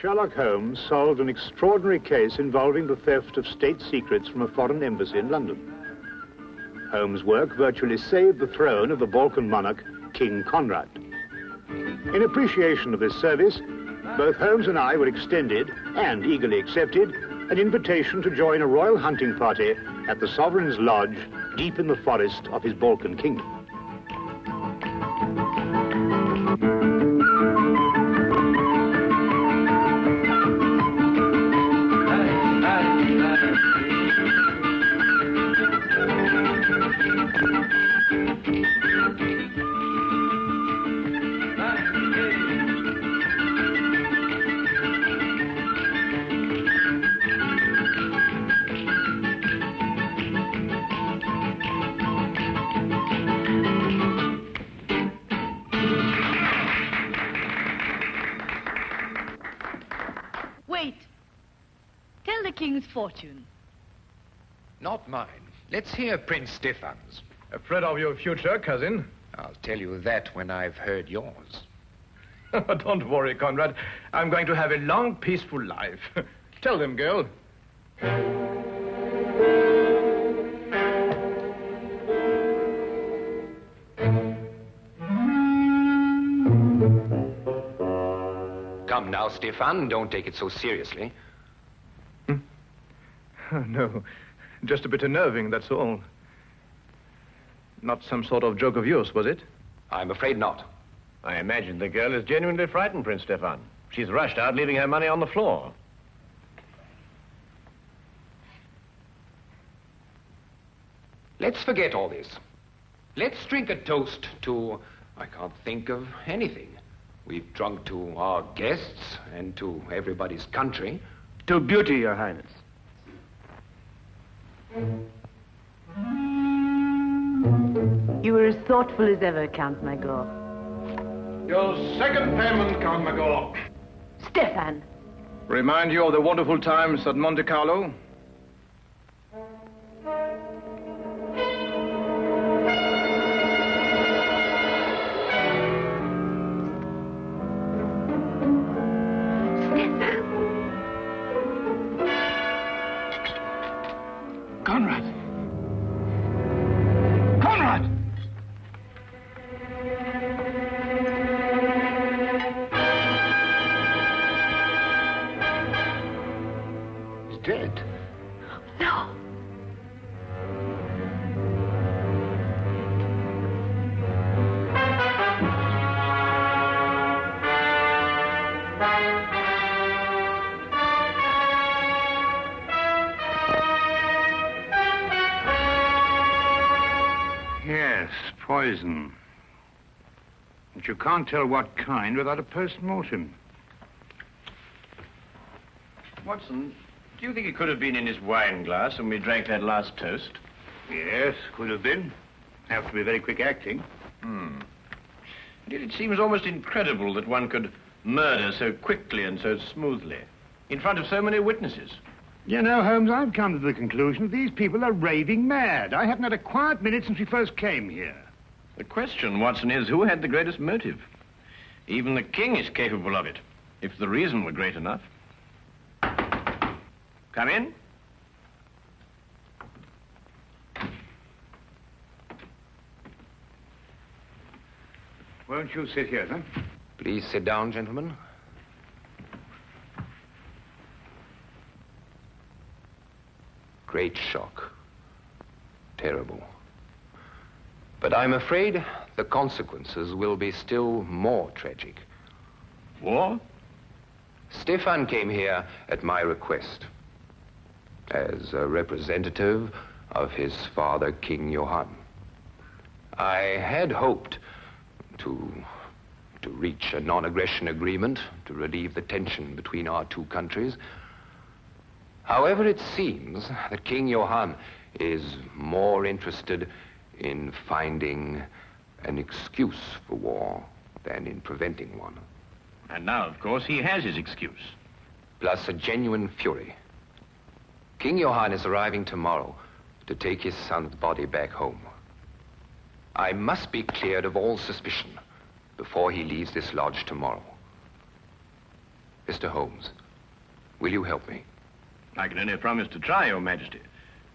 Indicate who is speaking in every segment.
Speaker 1: Sherlock Holmes solved an extraordinary case involving the theft of state secrets from a foreign embassy in London. Holmes' work virtually saved the throne of the Balkan monarch, King Conrad. In appreciation of this service, both Holmes and I were extended, and eagerly accepted, an invitation to join a royal hunting party at the Sovereign's Lodge, deep in the forest of his Balkan kingdom.
Speaker 2: Wait. Tell the king's fortune.
Speaker 3: Not mine. Let's hear Prince Stefan's.
Speaker 4: Afraid of your future, cousin?
Speaker 3: I'll tell you that when I've heard yours.
Speaker 4: Don't worry, Conrad. I'm going to have a long, peaceful life. Tell them, girl.
Speaker 3: Come now, Stefan, don't take it so seriously.
Speaker 4: No, just a bit unnerving, that's all. Not some sort of joke of yours, was it?
Speaker 3: I'm afraid not.
Speaker 5: I imagine the girl is genuinely frightened, Prince Stefan. She's rushed out, leaving her money on the floor.
Speaker 3: Let's forget all this. Let's drink a toast to... I can't think of anything. We've drunk to our guests and to everybody's country.
Speaker 6: To beauty, Your Highness.
Speaker 2: You were as thoughtful as ever, Count Magor.
Speaker 4: Your second payment, Count Magor.
Speaker 2: Stefan.
Speaker 4: Remind you of the wonderful times at Monte Carlo?
Speaker 6: Conrad! Conrad!
Speaker 1: He's dead.
Speaker 2: No.
Speaker 1: Yes, poison. But you can't tell what kind without a post-mortem.
Speaker 5: Watson, do you think it could have been in his wine glass when we drank that last toast?
Speaker 1: Yes, could have been. Have to be very quick acting.
Speaker 5: Indeed, it seems almost incredible that one could murder so quickly and so smoothly in front of so many witnesses.
Speaker 1: You know, Holmes, I've come to the conclusion that these people are raving mad. I haven't had a quiet minute since we first came here.
Speaker 5: The question, Watson, is who had the greatest motive? Even the king is capable of it, if the reason were great enough. Come in.
Speaker 1: Won't you sit here, then?
Speaker 3: Please sit down, gentlemen. Great shock. Terrible. But I'm afraid the consequences will be still more tragic.
Speaker 5: War?
Speaker 3: Stefan came here at my request as a representative of his father, King Johann. I had hoped to reach a non-aggression agreement to relieve the tension between our two countries. However, it seems that King Johann is more interested in finding an excuse for war than in preventing one.
Speaker 5: And now, of course, he has his excuse.
Speaker 3: Plus a genuine fury. King Johann is arriving tomorrow to take his son's body back home. I must be cleared of all suspicion before he leaves this lodge tomorrow. Mr. Holmes, will you help me?
Speaker 5: I can only promise to try, Your Majesty.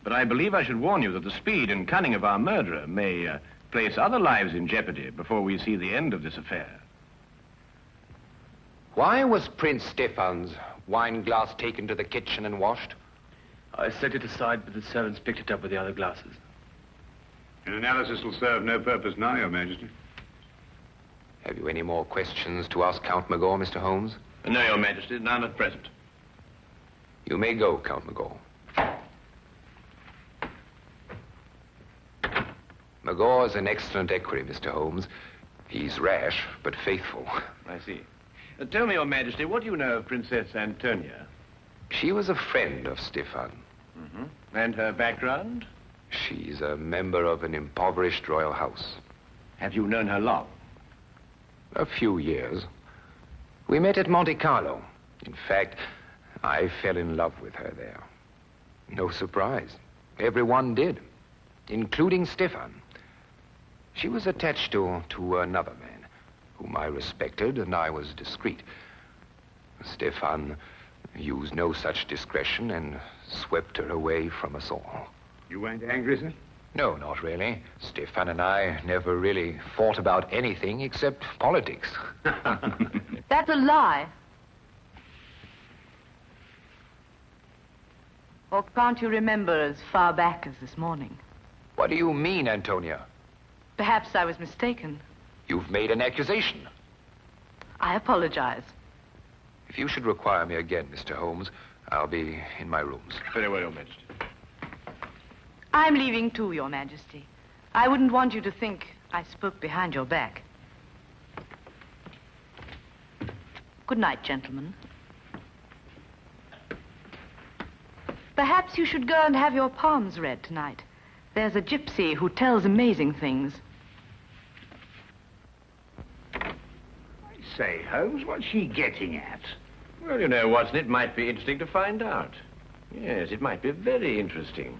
Speaker 5: But I believe I should warn you that the speed and cunning of our murderer may place other lives in jeopardy before we see the end of this affair.
Speaker 3: Why was Prince Stefan's wine glass taken to the kitchen and washed?
Speaker 6: I set it aside, but the servants picked it up with the other glasses.
Speaker 1: An analysis will serve no purpose now, Your Majesty.
Speaker 3: Have you any more questions to ask Count Magor, Mr. Holmes?
Speaker 5: No, Your Majesty, none at present.
Speaker 3: You may go, Count Magor. Magor is an excellent equerry, Mr. Holmes. He's rash, but faithful.
Speaker 5: I see. Tell me, Your Majesty, what do you know of Princess Antonia?
Speaker 3: She was a friend of Stefan.
Speaker 5: Mm-hmm. And her background?
Speaker 3: She's a member of an impoverished royal house.
Speaker 5: Have you known her long?
Speaker 3: A few years. We met at Monte Carlo. In fact, I fell in love with her there. No surprise. Everyone did, including Stefan. She was attached to another man, whom I respected, and I was discreet. Stefan used no such discretion and swept her away from us all.
Speaker 1: You weren't angry, sir?
Speaker 3: No, not really. Stefan and I never really fought about anything except politics.
Speaker 2: That's a lie. Or can't you remember as far back as this morning?
Speaker 3: What do you mean, Antonia?
Speaker 2: Perhaps I was mistaken.
Speaker 3: You've made an accusation.
Speaker 2: I apologize.
Speaker 3: If you should require me again, Mr. Holmes, I'll be in my rooms.
Speaker 5: Very well, Your Majesty.
Speaker 2: I'm leaving too, Your Majesty. I wouldn't want you to think I spoke behind your back. Good night, gentlemen. Perhaps you should go and have your palms read tonight. There's a gypsy who tells amazing things.
Speaker 1: Say, Holmes, what's she getting at?
Speaker 5: Well, you know, Watson, it might be interesting to find out. Yes, it might be very interesting.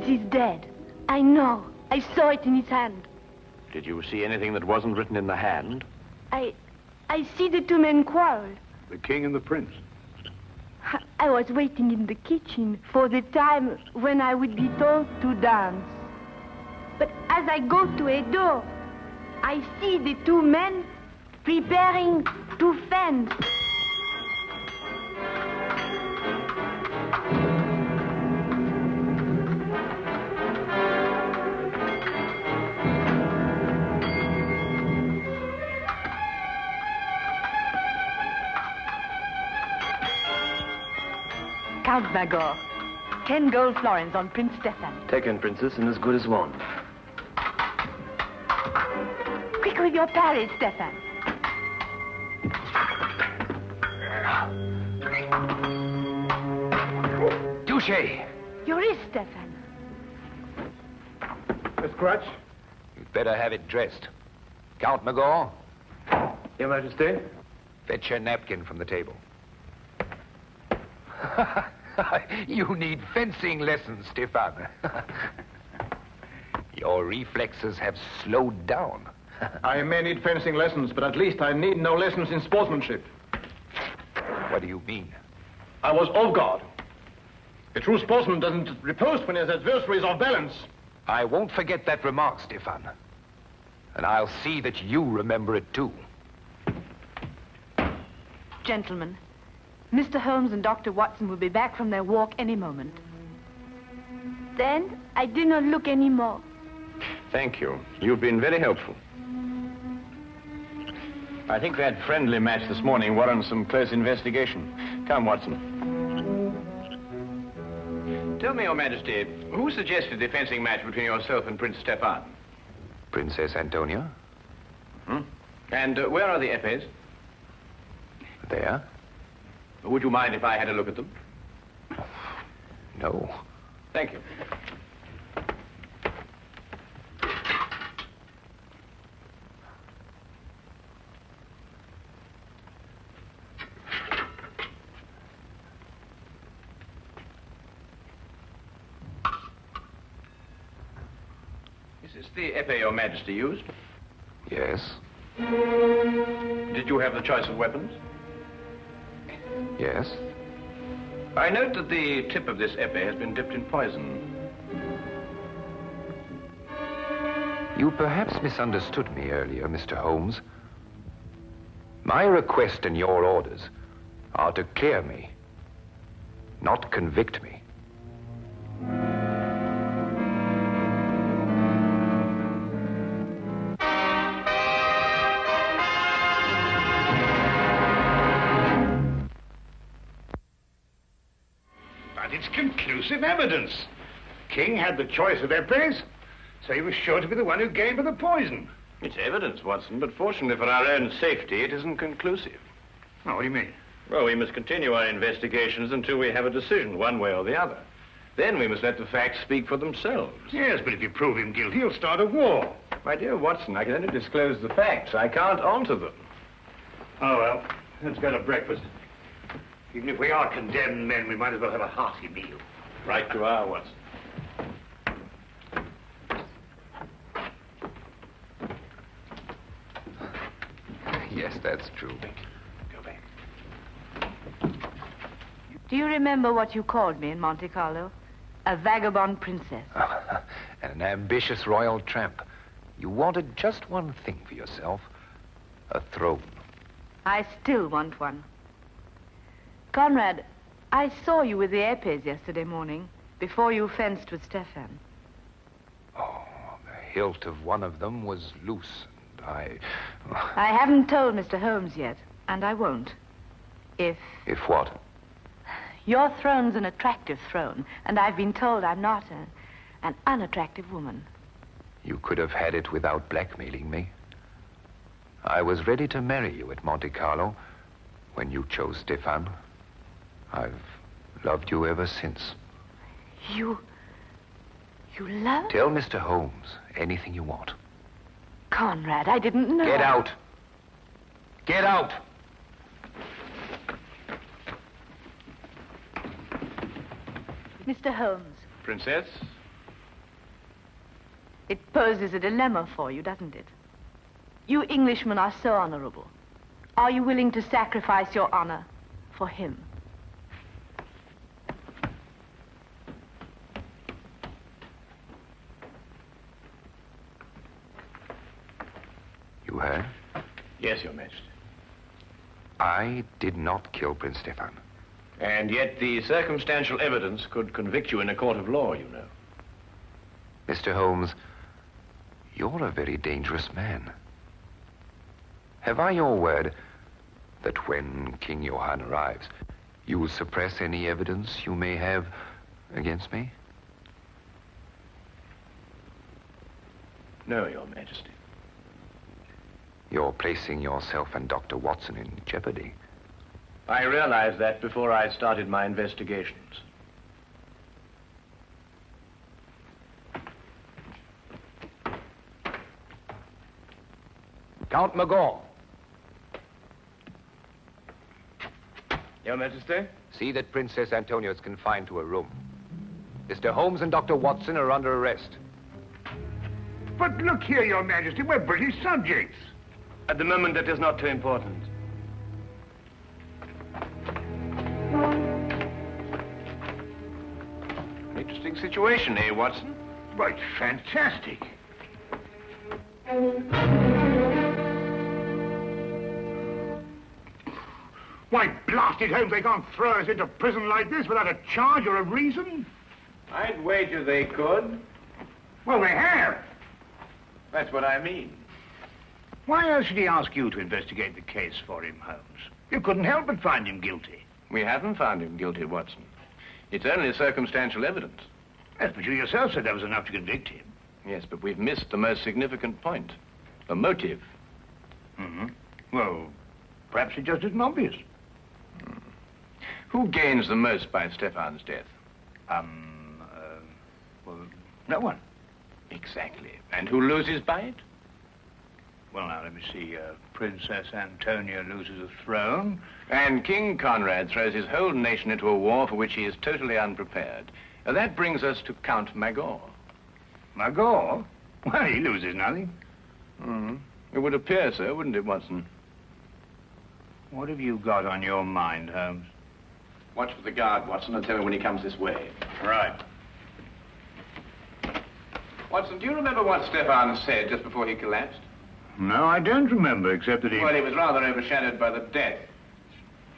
Speaker 7: He's dead. I know. I saw it in his hand.
Speaker 5: Did you see anything that wasn't written in the hand?
Speaker 7: I see the two men quarrel.
Speaker 1: The king and the prince.
Speaker 7: I was waiting in the kitchen for the time when I would be told to dance. But as I go to a door, I see the two men preparing to fence.
Speaker 2: Count Magor. 10 gold florins on Prince Stefan.
Speaker 6: Taken, Princess, and as good as won.
Speaker 2: Quick with your parry, Stefan.
Speaker 3: Touché!
Speaker 7: Your wrist, Stefan.
Speaker 1: Miss Crutch?
Speaker 3: You'd better have it dressed. Count Magor,
Speaker 6: Your Majesty?
Speaker 3: fetch your napkin from the table. You need fencing lessons, Stefan. Your reflexes have slowed down.
Speaker 4: I may need fencing lessons, but at least I need no lessons in sportsmanship.
Speaker 3: What do you mean?
Speaker 4: I was off guard. A true sportsman doesn't riposte when his adversary is off balance.
Speaker 3: I won't forget that remark, Stefan. And I'll see that you remember it too.
Speaker 2: Gentlemen, Mr. Holmes and Dr. Watson will be back from their walk any moment.
Speaker 7: Then I do not look anymore.
Speaker 5: Thank you. You've been very helpful. I think that friendly match this morning warrants some close investigation. Come, Watson. Tell me, Your Majesty, who suggested the fencing match between yourself and Prince Stefan?
Speaker 3: Princess Antonia?
Speaker 5: Hmm? And where are the épées?
Speaker 3: There?
Speaker 5: Would you mind if I had a look at them?
Speaker 3: No.
Speaker 5: Thank you. Is this the épée Your Majesty used?
Speaker 3: Yes.
Speaker 5: Did you have the choice of weapons?
Speaker 3: Yes.
Speaker 5: I note that the tip of this épée has been dipped in poison.
Speaker 3: You perhaps misunderstood me earlier, Mr. Holmes. My request and your orders are to clear me, not convict me.
Speaker 1: But it's conclusive evidence. King had the choice of épées, so he was sure to be the one who gave her the poison.
Speaker 5: It's evidence, Watson, but fortunately for our own safety, it isn't conclusive.
Speaker 1: Oh, what do you mean?
Speaker 5: Well, we must continue our investigations until we have a decision, one way or the other. Then we must let the facts speak for themselves.
Speaker 1: Yes, but if you prove him guilty, you'll start a war.
Speaker 5: My dear Watson, I can only disclose the facts. I can't alter them.
Speaker 1: Oh, well, let's go to breakfast. Even if we are condemned men, we might as well have a hearty meal.
Speaker 5: Right you are, Watson.
Speaker 3: Yes, that's true.
Speaker 5: Go back.
Speaker 2: Do you remember what you called me in Monte Carlo? A vagabond princess.
Speaker 3: An ambitious royal tramp. You wanted just one thing for yourself. A throne.
Speaker 2: I still want one. Conrad, I saw you with the épées yesterday morning, before you fenced with Stefan.
Speaker 3: Oh, the hilt of one of them was loose, and
Speaker 2: I haven't told Mr. Holmes yet, and I won't. If
Speaker 3: what?
Speaker 2: your throne's an attractive throne, and I've been told I'm not an unattractive woman.
Speaker 3: You could have had it without blackmailing me. I was ready to marry you at Monte Carlo when you chose Stefan. I've loved you ever since.
Speaker 2: You love?
Speaker 3: Tell Mr. Holmes anything you want.
Speaker 2: Conrad, I didn't know.
Speaker 3: Get out. Get out.
Speaker 2: Mr. Holmes,
Speaker 5: Princess?
Speaker 2: it poses a dilemma for you, doesn't it? You Englishmen are so honorable. Are you willing to sacrifice your honor for him?
Speaker 3: You heard?
Speaker 5: Yes, Your Majesty.
Speaker 3: I did not kill Prince Stefan.
Speaker 5: And yet the circumstantial evidence could convict you in a court of law, you know.
Speaker 3: Mr. Holmes, you're a very dangerous man. Have I your word that when King Johann arrives, you will suppress any evidence you may have against me?
Speaker 5: No, Your Majesty.
Speaker 3: You're placing yourself and Dr. Watson in jeopardy.
Speaker 5: I realized that before I started my investigations.
Speaker 3: Count Magor.
Speaker 5: Your Majesty?
Speaker 3: See that Princess Antonia is confined to a room. Mr. Holmes and Dr. Watson are under arrest.
Speaker 1: But look here, Your Majesty, we're British subjects.
Speaker 5: At the moment, that is not too important. Interesting situation, eh, Watson?
Speaker 1: Right, fantastic. Why, blasted Holmes, they can't throw us into prison like this without a charge or a reason.
Speaker 5: I'd wager they could.
Speaker 1: Well, they have.
Speaker 5: That's what I mean.
Speaker 1: Why else should he ask you to investigate the case for him, Holmes? You couldn't help but find him guilty.
Speaker 5: We haven't found him guilty, Watson. It's only circumstantial evidence.
Speaker 1: Yes, but you yourself said that was enough to convict him.
Speaker 5: Yes, but we've missed the most significant point. The motive.
Speaker 1: Mm-hmm. Well, perhaps it just isn't obvious.
Speaker 5: Who gains the most by Stefan's death?
Speaker 1: Well, no one.
Speaker 5: Exactly. And who loses by it?
Speaker 1: Well, now, let me see. Princess Antonia loses the throne.
Speaker 5: And King Conrad throws his whole nation into a war for which he is totally unprepared. That brings us to Count Magor.
Speaker 1: Magor? Well, he loses nothing.
Speaker 5: It would appear so, wouldn't it, Watson?
Speaker 1: What have you got on your mind, Holmes?
Speaker 5: Watch for the guard, Watson, and tell me when he comes this way.
Speaker 1: Right.
Speaker 5: Watson, do you remember what Stefan said just before he collapsed?
Speaker 1: No, I don't remember, except that he...
Speaker 5: Well, he was rather overshadowed by the death.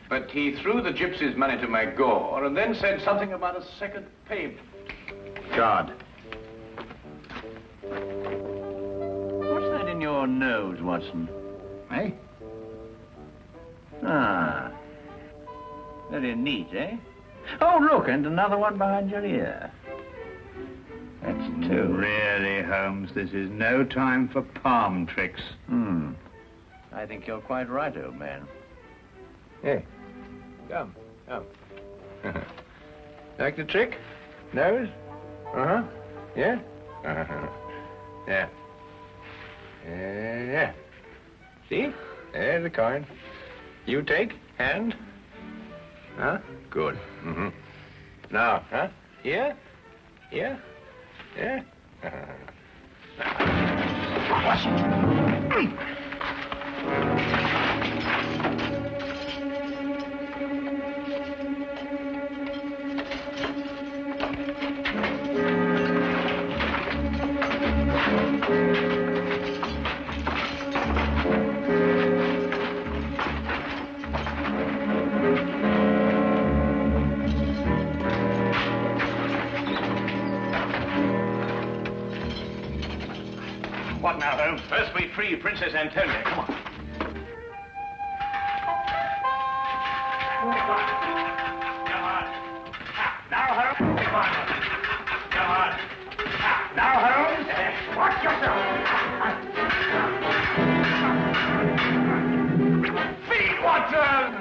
Speaker 5: But he threw the gypsies' money to Magor and then said something about a second payment.
Speaker 1: Guard.
Speaker 8: What's that in your nose, Watson?
Speaker 1: Eh?
Speaker 8: Ah. Very neat, eh? Oh, look, and another one behind your ear. That's two.
Speaker 1: Really, Holmes, this is no time for palm tricks.
Speaker 8: I think you're quite right, old man.
Speaker 3: Hey, come. Like the trick? Nose? Uh-huh. Yeah? Uh-huh. Yeah. Yeah. See? There's the coin. You take, hand. Huh? Good. Now, huh? Here? Here? Yeah?
Speaker 5: What now, Holmes? First we free Princess Antonia. Come on.
Speaker 1: Now, Holmes. Come on. Come on. Now, Holmes. Watch yourself. Feed Watson.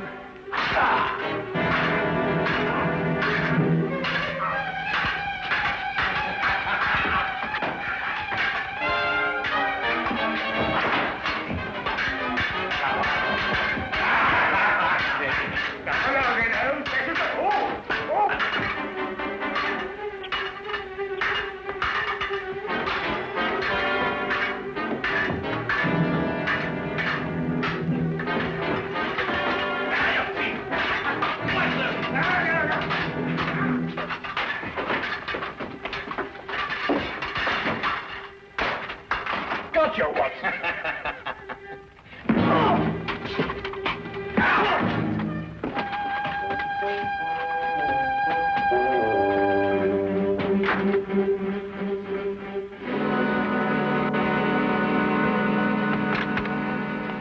Speaker 5: Gotcha, Watson.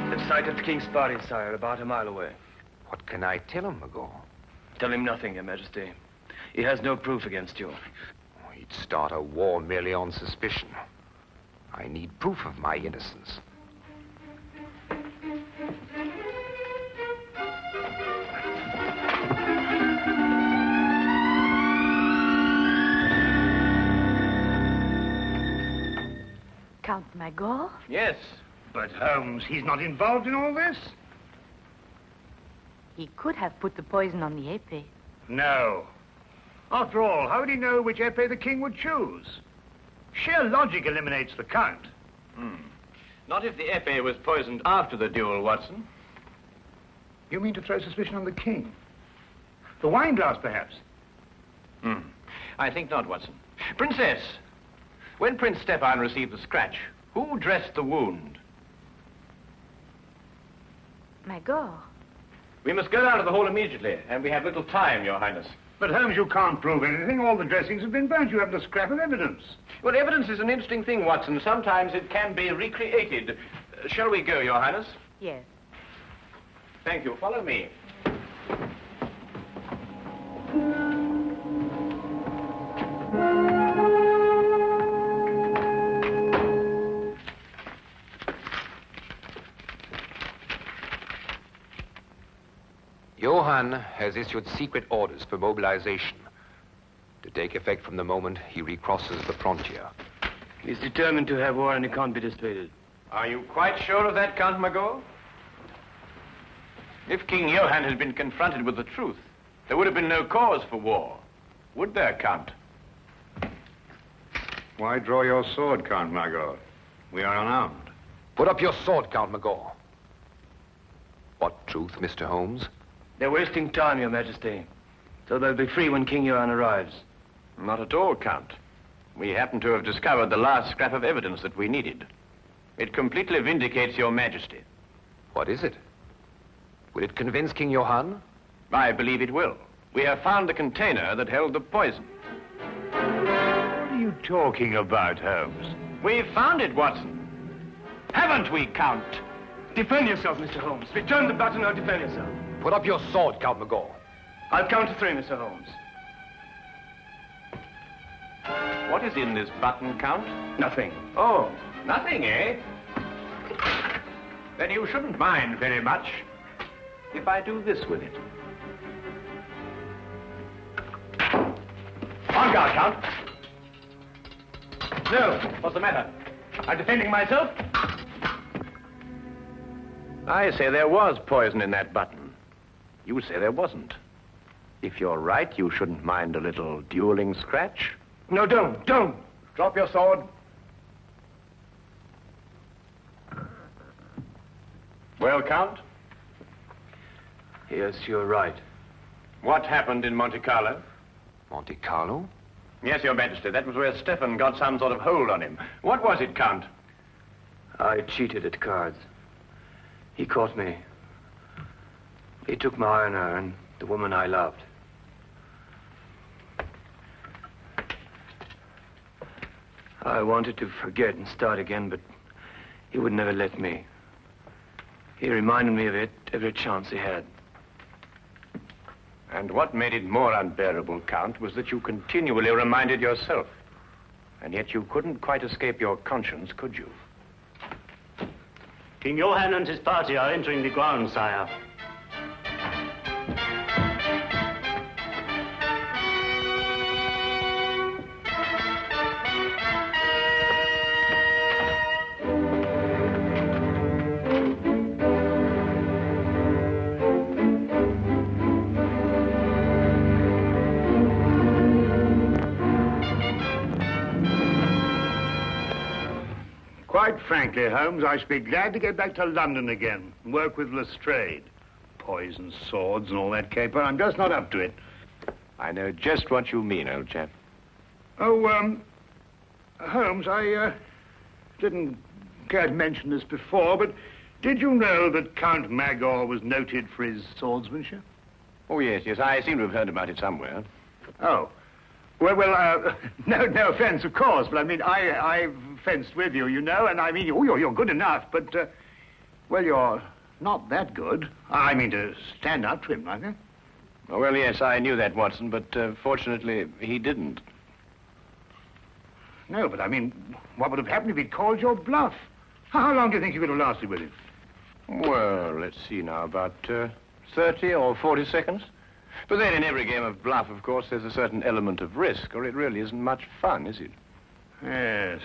Speaker 6: The site of the king's body, sire, about a mile away.
Speaker 3: What can I tell him, Magor?
Speaker 6: Tell him nothing, Your Majesty. He has no proof against you.
Speaker 3: He'd start a war merely on suspicion. I need proof of my innocence.
Speaker 2: Count Magor?
Speaker 5: Yes.
Speaker 1: But, Holmes, he's not involved in all this?
Speaker 2: He could have put the poison on the épée.
Speaker 1: No. After all, how would he know which épée the king would choose? Sheer logic eliminates the count.
Speaker 5: Not if the épée was poisoned after the duel, Watson.
Speaker 1: You mean to throw suspicion on the king? The wine glass, perhaps?
Speaker 5: I think not, Watson. Princess, when Prince Stefan received the scratch, Who dressed the wound?
Speaker 2: Magor.
Speaker 5: We must go down to the hall immediately, and we have little time, Your Highness.
Speaker 1: But Holmes, you can't prove anything. All the dressings have been burnt. You haven't a scrap of evidence.
Speaker 5: Well, evidence is an interesting thing, Watson. Sometimes it can be recreated. Shall we go, Your Highness?
Speaker 2: Yes.
Speaker 5: Thank you. Follow me.
Speaker 3: Johann has issued secret orders for mobilization to take effect from the moment he recrosses the frontier.
Speaker 6: He's determined to have war and he can't be dissuaded.
Speaker 5: Are you quite sure of that, Count Magor? If King Johann had been confronted with the truth, there would have been no cause for war. Would there, Count?
Speaker 1: Why draw your sword, Count Magor? We are unarmed.
Speaker 3: Put up your sword, Count Magor. What truth, Mr. Holmes?
Speaker 6: They're wasting time, Your Majesty. So they'll be free when King Johann arrives.
Speaker 5: Not at all, Count. We happen to have discovered the last scrap of evidence that we needed. It completely vindicates Your Majesty.
Speaker 3: What is it? Will it convince King Johann?
Speaker 5: I believe it will. We have found the container that held the poison.
Speaker 1: What are you talking about, Holmes?
Speaker 5: We found it, Watson. Haven't we, Count?
Speaker 6: Defend yourself, Mr. Holmes. Return the button or defend yourself.
Speaker 3: Put up your sword, Count Magor.
Speaker 6: I'll count to 3, Mr. Holmes.
Speaker 5: What is in this button, Count?
Speaker 6: Nothing.
Speaker 5: Oh, nothing, eh? Then you shouldn't mind very much if I do this with it. On guard, Count. No, what's the matter? I'm defending myself. I say there was poison in that button. You say there wasn't. If you're right, you shouldn't mind a little dueling scratch.
Speaker 6: No, don't.
Speaker 5: Drop your sword. Well, Count?
Speaker 6: Yes, you're right.
Speaker 5: What happened in Monte Carlo?
Speaker 3: Monte Carlo?
Speaker 5: Yes, Your Majesty. That was where Stefan got some sort of hold on him. What was it, Count?
Speaker 6: I cheated at cards. He caught me. He took my honor and the woman I loved. I wanted to forget and start again, but he would never let me. He reminded me of it every chance he had.
Speaker 5: And what made it more unbearable, Count, was that you continually reminded yourself. And yet you couldn't quite escape your conscience, could you?
Speaker 9: King Johann and his party are entering the grounds, sire.
Speaker 1: Quite frankly, Holmes, I should be glad to get back to London again and work with Lestrade. Poisoned swords and all that caper. I'm just not up to it.
Speaker 5: I know just what you mean, old chap.
Speaker 1: Oh, Holmes, I didn't care to mention this before, but did you know that Count Magor was noted for his swordsmanship?
Speaker 5: Oh, yes, I seem to have heard about it somewhere.
Speaker 1: Oh. Well, no offense, of course, but I mean, I've fenced with you, you know, and I mean, you're good enough, but, well, you're not that good. I mean, to stand up to him, like that.
Speaker 5: Oh, well, yes, I knew that, Watson, but fortunately, he didn't.
Speaker 1: No, but I mean, what would have happened if he'd called your bluff? How long do you think you could have lasted with him?
Speaker 5: Well, let's see now, about 30 or 40 seconds. But then in every game of bluff, of course, there's a certain element of risk, or it really isn't much fun, is it?
Speaker 1: Yes.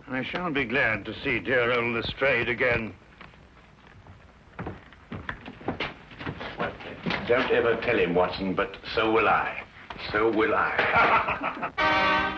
Speaker 1: I shall be glad to see dear old Lestrade again.
Speaker 5: Well, don't ever tell him, Watson, but so will I. So will I.